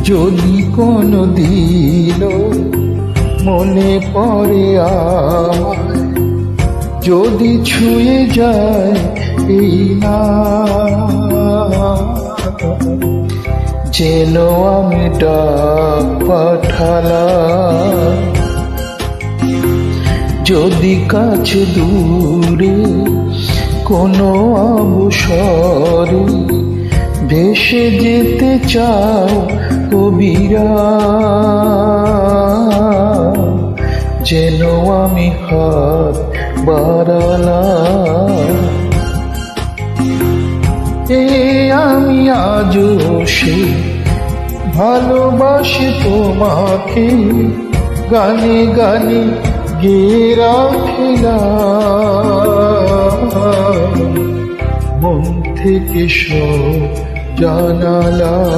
যদি কোনো দিন মনে পড়ে আমায়, যদি ছুঁয়ে যায় এই না, যেন আমি ডাক পাঠালাম। যদি কাছে দূরে কোনো অবসরে ভেসে যেতে চাও কবিরা, যেন আমি হাত বাড়ালাম। আমি আজও সে ভালোবাসি তোমাকে, গানে গানে গেয়ে রাখলাম, মন থেকে সব জানালাম।